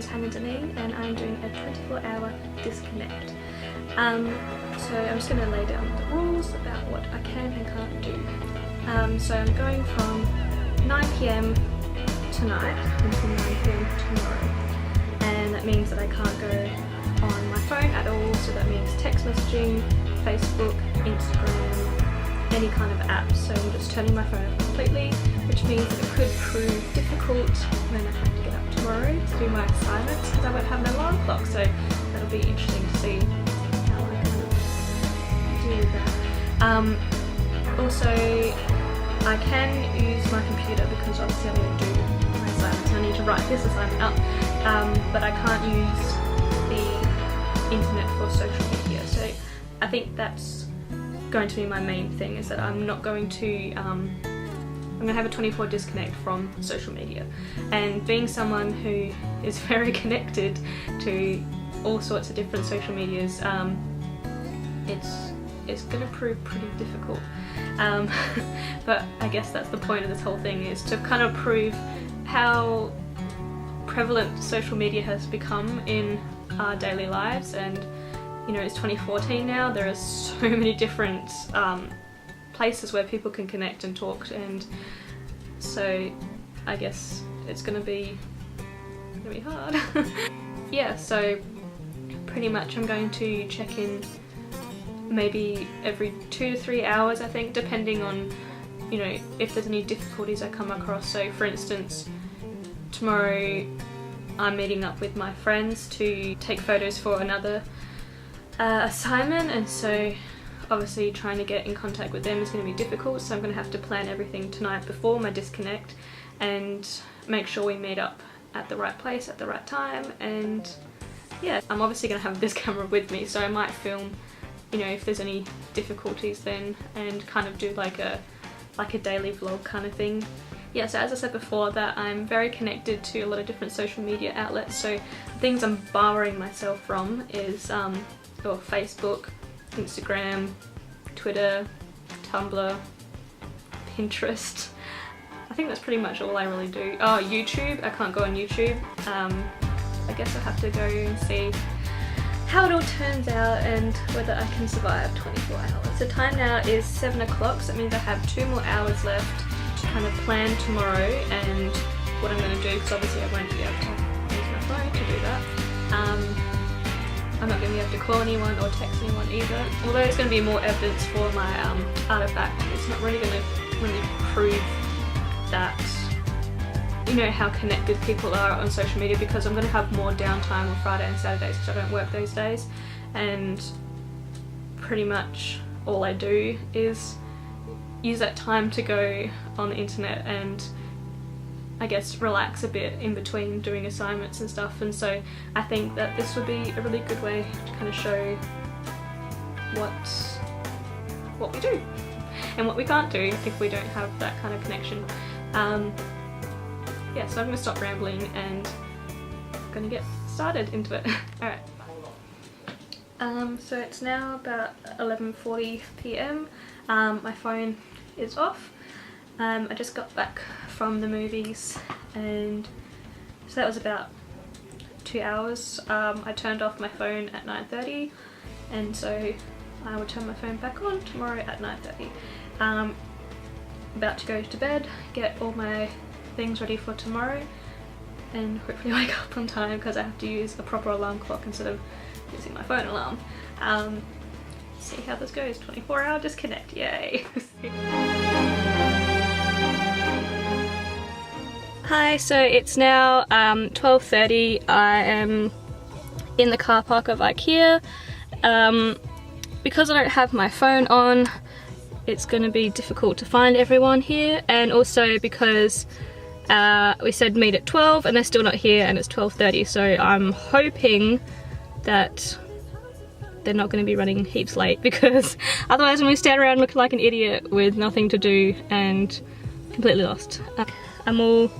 is Hannah Deneen and I'm doing a 24-hour disconnect. So I'm just going to lay down the rules about what I can and can't do. So I'm going from 9 PM tonight until 9 PM tomorrow, and that means that I can't go on my phone at all, so that means text messaging, Facebook, Instagram, any kind of app. So I'm just turning my phone off completely, which means that it could prove difficult when I have to get up tomorrow to do my assignments, because I won't have an alarm clock, so that'll be interesting to see how I can do that. Also, I can use my computer because obviously I'm going to do my assignments and I need to write this assignment up, but I can't use the internet for social media. So I think that's going to be my main thing, is that I'm not going to, I'm going to have a 24 disconnect from social media. And being someone who is very connected to all sorts of different social medias, it's going to prove pretty difficult. But I guess that's the point of this whole thing, is to kind of prove how prevalent social media has become in our daily lives. And you know, it's 2014 now, there are so many different places where people can connect and talk, and so I guess it's gonna be hard. Yeah, so pretty much I'm going to check in maybe every 2 to 3 hours, I think, depending on, you know, if there's any difficulties I come across. So for instance, tomorrow I'm meeting up with my friends to take photos for another assignment, and so obviously trying to get in contact with them is going to be difficult, so I'm going to have to plan everything tonight before my disconnect and make sure we meet up at the right place at the right time. And yeah, I'm obviously going to have this camera with me, so I might film, you know, if there's any difficulties then, and kind of do like a daily vlog kind of thing. Yeah, so as I said before, that I'm very connected to a lot of different social media outlets, so things I'm barring myself from is Facebook, Instagram, Twitter, Tumblr, Pinterest. I think that's pretty much all I really do. Oh, YouTube, I can't go on YouTube. I guess I'll have to go and see how it all turns out and whether I can survive 24 hours. The time now is 7 o'clock, so that means I have 2 more hours left to kind of plan tomorrow and what I'm going to do, because obviously I won't be able to use my phone to do that. I'm not going to be able to call anyone or text anyone either, although it's going to be more evidence for my artifact. It's not really going to really prove that, you know, how connected people are on social media, because I'm going to have more downtime on Friday and Saturdays because I don't work those days, and pretty much all I do is use that time to go on the internet and I guess relax a bit in between doing assignments and stuff. And so I think that this would be a really good way to kind of show what we do and what we can't do if we don't have that kind of connection. Yeah, so I'm going to stop rambling and I'm going to get started into it. Alright. So it's now about 11:40 PM. My phone is off. I just got back from the movies, and so that was about 2 hours. I turned off my phone at 9:30, and so I will turn my phone back on tomorrow at 9:30. About to go to bed, get all my things ready for tomorrow, and hopefully wake up on time, because I have to use a proper alarm clock instead of using my phone alarm. See how this goes. 24-hour disconnect, yay! Hi, so it's now 12:30. I am in the car park of IKEA. Because I don't have my phone on, it's going to be difficult to find everyone here, and also because we said meet at 12 and they're still not here, and it's 12:30, so I'm hoping that they're not going to be running heaps late, because otherwise I'm going to stand around looking like an idiot with nothing to do and completely lost. I'm all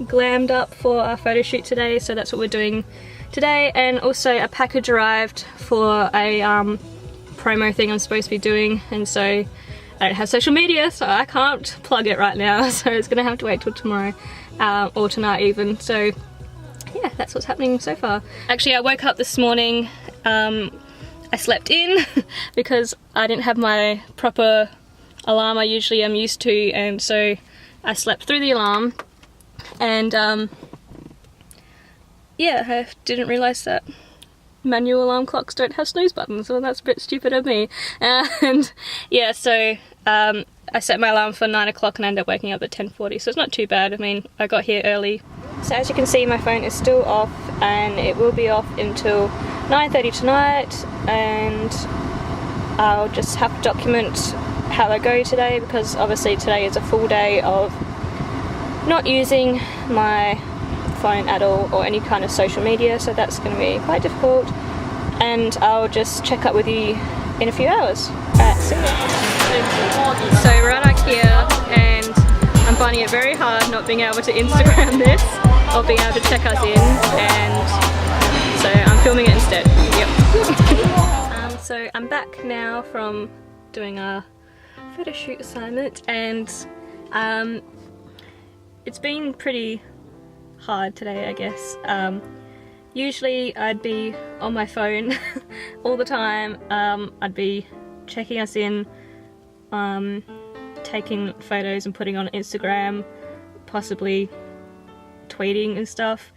glammed up for our photo shoot today, so that's what we're doing today. And also a package arrived for a promo thing I'm supposed to be doing, and so I don't have social media, so I can't plug it right now, so it's gonna have to wait till tomorrow or tonight even. So yeah, that's what's happening so far. Actually, I woke up this morning, I slept in because I didn't have my proper alarm I usually am used to, and so I slept through the alarm, and yeah, I didn't realise that manual alarm clocks don't have snooze buttons, so that's a bit stupid of me. And yeah, so I set my alarm for 9 o'clock and I ended up waking up at 10:40, so it's not too bad. I mean, I got here early. So as you can see, my phone is still off, and it will be off until 9:30 tonight, and I'll just have to document how I go today, because obviously today is a full day of not using my phone at all or any kind of social media, so that's going to be quite difficult, and I'll just check up with you in a few hours. Alright, see ya. So we're at IKEA and I'm finding it very hard not being able to Instagram this or being able to check us in, and so I'm filming it instead. Yep. So I'm back now from doing a photo shoot assignment, and it's been pretty hard today, I guess. Usually I'd be on my phone all the time. I'd be checking us in, taking photos and putting on Instagram, possibly tweeting and stuff,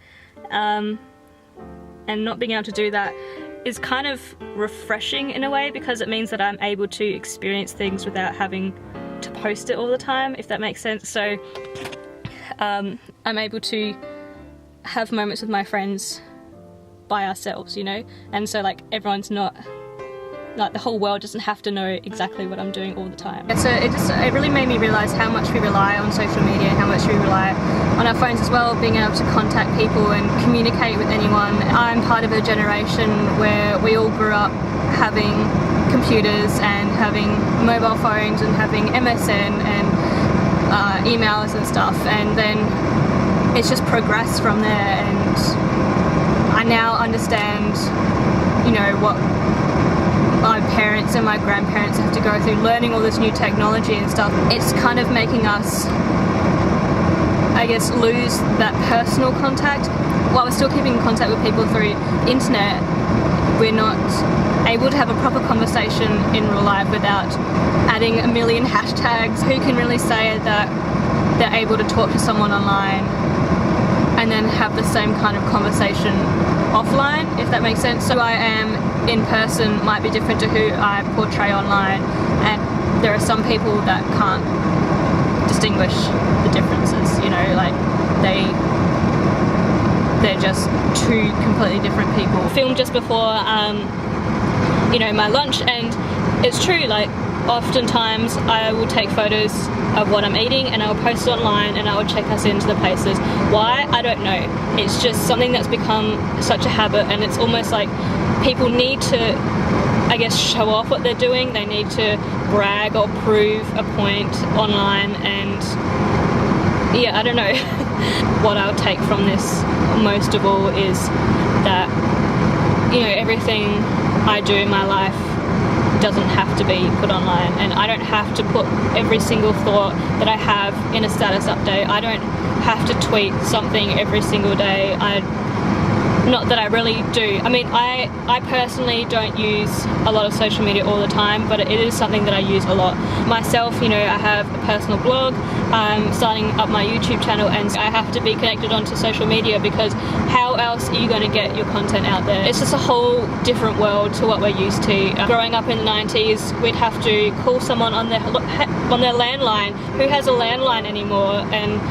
and not being able to do that is kind of refreshing in a way, because it means that I'm able to experience things without having to post it all the time, if that makes sense. So I'm able to have moments with my friends by ourselves, you know, and so like everyone's not, like the whole world doesn't have to know exactly what I'm doing all the time. So it really made me realise how much we rely on social media, how much we rely on our phones as well, being able to contact people and communicate with anyone. I'm part of a generation where we all grew up having computers and having mobile phones and having MSN and emails and stuff, and then it's just progressed from there, and I now understand, you know, what my parents and my grandparents have to go through learning all this new technology and stuff. It's kind of making us, I guess, lose that personal contact. While we're still keeping in contact with people through the internet, we're not able to have a proper conversation in real life without adding a million hashtags. Who can really say that they're able to talk to someone online and then have the same kind of conversation offline, if that makes sense? So who I am in person might be different to who I portray online, and there are some people that can't distinguish the differences, you know, like they're just two completely different people. I filmed just before you know, my lunch, and it's true, like oftentimes I will take photos of what I'm eating and I'll post it online and I will check us into the places. Why? I don't know. It's just something that's become such a habit, and it's almost like people need to, I guess, show off what they're doing. They need to brag or prove a point online, and yeah, I don't know. What I'll take from this most of all is that, you know, everything I do in my life doesn't have to be put online, and I don't have to put every single thought that I have in a status update. I don't have to tweet something every single day. Not that I really do. I mean, I personally don't use a lot of social media all the time, but it is something that I use a lot. Myself, you know, I have a personal blog, I'm starting up my YouTube channel, and I have to be connected onto social media, because how else are you going to get your content out there? It's just a whole different world to what we're used to. Growing up in the 90s, we'd have to call someone on their landline. Who has a landline anymore? And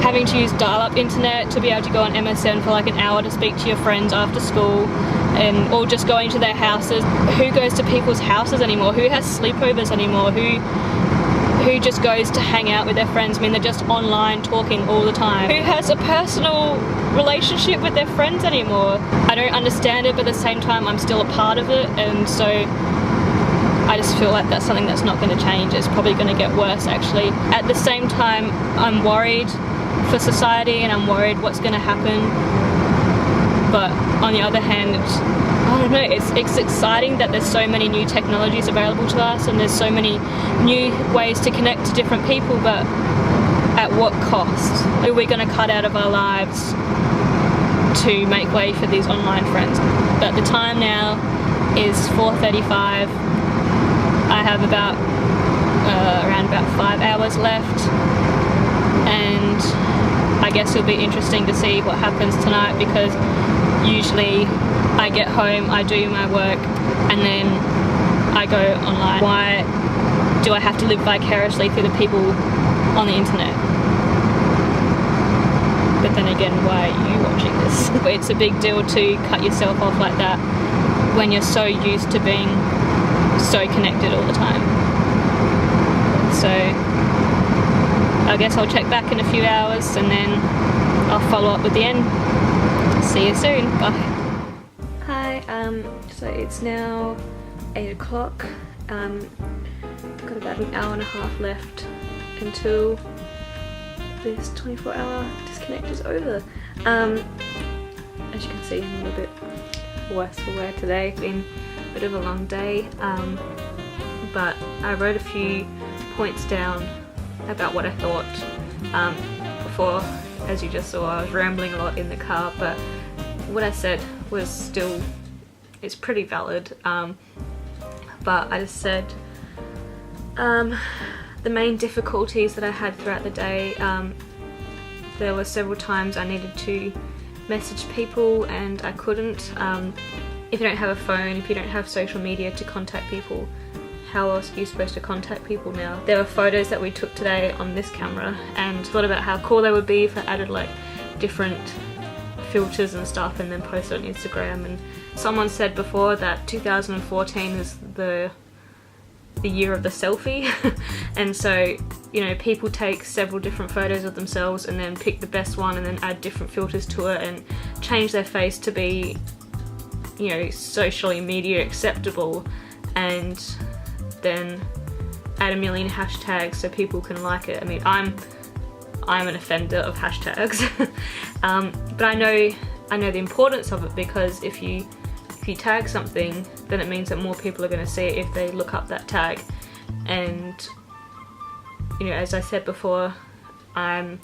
having to use dial-up internet to be able to go on MSN for like an hour to speak to your friends after school, or just going to their houses. Who goes to people's houses anymore? Who has sleepovers anymore? Who just goes to hang out with their friends? I mean, they're just online talking all the time. Who has a personal relationship with their friends anymore? I don't understand it, but at the same time I'm still a part of it, and so I just feel like that's something that's not going to change. It's probably going to get worse, actually. At the same time, I'm worried for society, and I'm worried what's going to happen, but on the other hand, I don't know, it's exciting that there's so many new technologies available to us, and there's so many new ways to connect to different people, but at what cost? Are we going to cut out of our lives to make way for these online friends. But the time now is 4:35. I have about around about 5 hours left, and I guess it'll be interesting to see what happens tonight, because usually I get home, I do my work, and then I go online. Why do I have to live vicariously through the people on the internet? But then again, why are you watching this? It's a big deal to cut yourself off like that when you're so used to being so connected all the time. So I guess I'll check back in a few hours and then I'll follow up with the end. See you soon. Bye. Hi, so it's now 8 o'clock. I've got about an hour and a half left until this 24-hour disconnect is over. As you can see, I'm a little bit worse for wear today. It's been a bit of a long day, but I wrote a few points down about what I thought before. As you just saw, I was rambling a lot in the car, but what I said was still, it's pretty valid. But I just said the main difficulties that I had throughout the day. There were several times I needed to message people and I couldn't. If you don't have a phone, if you don't have social media to contact people, how else are you supposed to contact people now? There were photos that we took today on this camera, and thought about how cool they would be if I added like different filters and stuff and then post it on Instagram. And someone said before that 2014 is the year of the selfie. And so, you know, people take several different photos of themselves and then pick the best one and then add different filters to it and change their face to be, you know, socially media acceptable, and then add a million hashtags so people can like it. I mean, I'm an offender of hashtags. But I know the importance of it, because if you tag something, then it means that more people are going to see it if they look up that tag. And you know, as I said before, I'm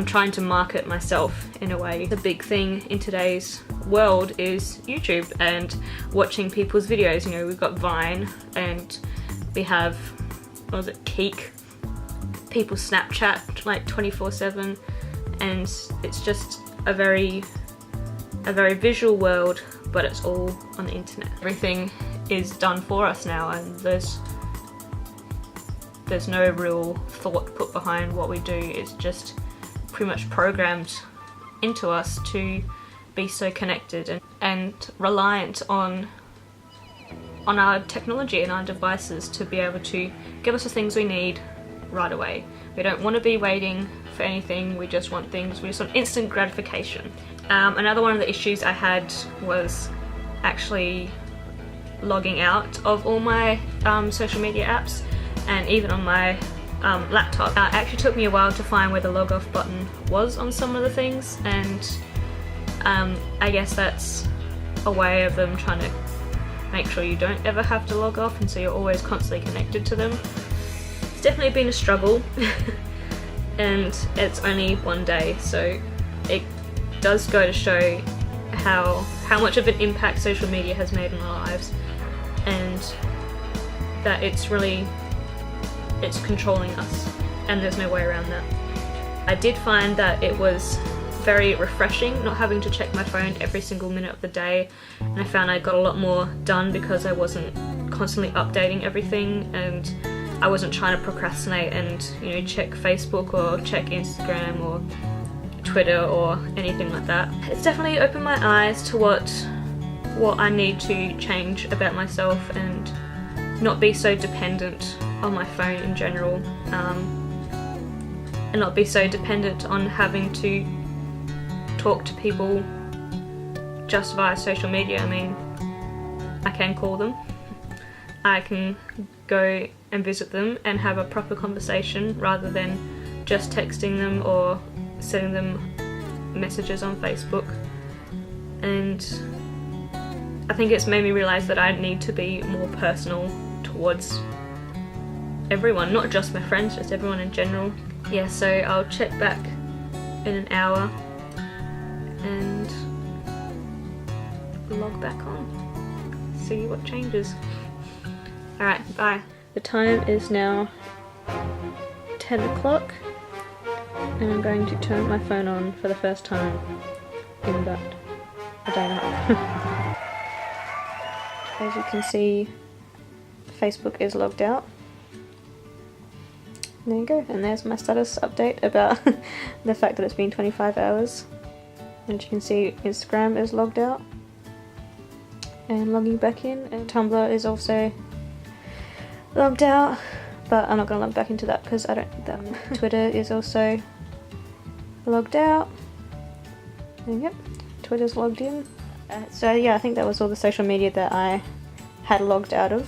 trying to market myself in a way. The big thing in today's world is YouTube and watching people's videos. You know, we've got Vine and we have, what was it, Keek. People Snapchat like 24/7, and it's just a very visual world, but it's all on the internet. Everything is done for us now, and there's no real thought put behind what we do. It's just pretty much programmed into us to be so connected and reliant on our technology and our devices to be able to give us the things we need right away. We don't want to be waiting for anything, we just want things, we just want instant gratification. Another one of the issues I had was actually logging out of all my social media apps, and even on my laptop. It actually took me a while to find where the log off button was on some of the things, and I guess that's a way of them trying to make sure you don't ever have to log off, and so you're always constantly connected to them. It's definitely been a struggle and it's only one day, so it does go to show how much of an impact social media has made in our lives, and that it's controlling us, and there's no way around that. I did find that it was very refreshing not having to check my phone every single minute of the day, and I found I got a lot more done because I wasn't constantly updating everything, and I wasn't trying to procrastinate and, you know, check Facebook or check Instagram or Twitter or anything like that. It's definitely opened my eyes to what I need to change about myself and not be so dependent on my phone in general, and not be so dependent on having to talk to people just via social media. I mean, I can call them, I can go and visit them and have a proper conversation rather than just texting them or sending them messages on Facebook. And I think it's made me realise that I need to be more personal towards everyone, not just my friends, just everyone in general. Yeah, so I'll check back in an hour and log back on, see what changes. Alright, bye. The time is now 10 o'clock and I'm going to turn my phone on for the first time in about a day and a half. As you can see, Facebook is logged out. There you go, and there's my status update about the fact that it's been 25 hours. And you can see Instagram is logged out. And logging back in, and Tumblr is also logged out, but I'm not going to log back into that because I don't need that. Twitter is also logged out. And yep, Twitter's logged in. So yeah, I think that was all the social media that I had logged out of,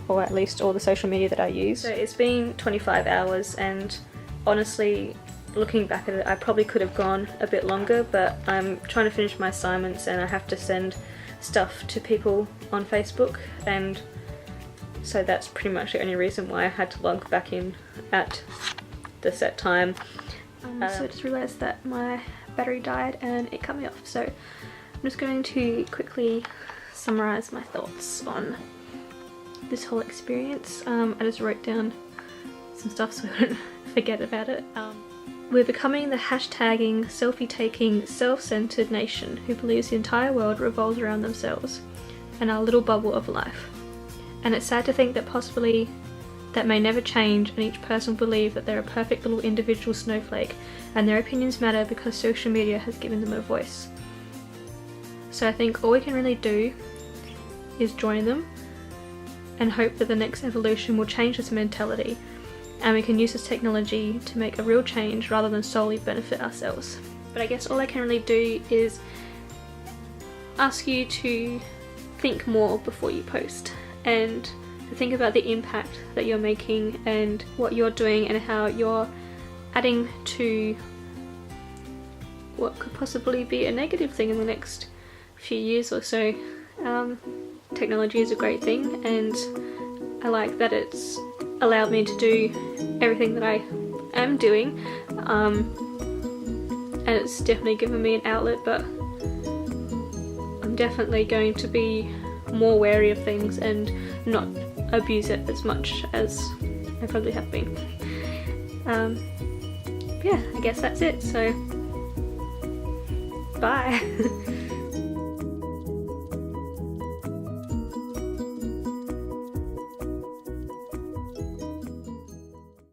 or at least all the social media that I use. So it's been 25 hours, and honestly, looking back at it, I probably could have gone a bit longer, but I'm trying to finish my assignments and I have to send stuff to people on Facebook, and so that's pretty much the only reason why I had to log back in at the set time. So I just realised that my battery died and it cut me off, so I'm just going to quickly summarise my thoughts on this whole experience. I just wrote down some stuff so I don't forget about it. We're becoming the hashtagging, selfie-taking, self-centered nation who believes the entire world revolves around themselves and our little bubble of life. And it's sad to think that possibly that may never change, and each person will believe that they're a perfect little individual snowflake and their opinions matter because social media has given them a voice. So I think all we can really do is join them and hope that the next evolution will change this mentality, and we can use this technology to make a real change rather than solely benefit ourselves. But I guess all I can really do is ask you to think more before you post, and to think about the impact that you're making and what you're doing and how you're adding to what could possibly be a negative thing in the next few years or so. Technology is a great thing, and I like that it's allowed me to do everything that I am doing, and it's definitely given me an outlet, but I'm definitely going to be more wary of things and not abuse it as much as I probably have been. Yeah, I guess that's it, so bye.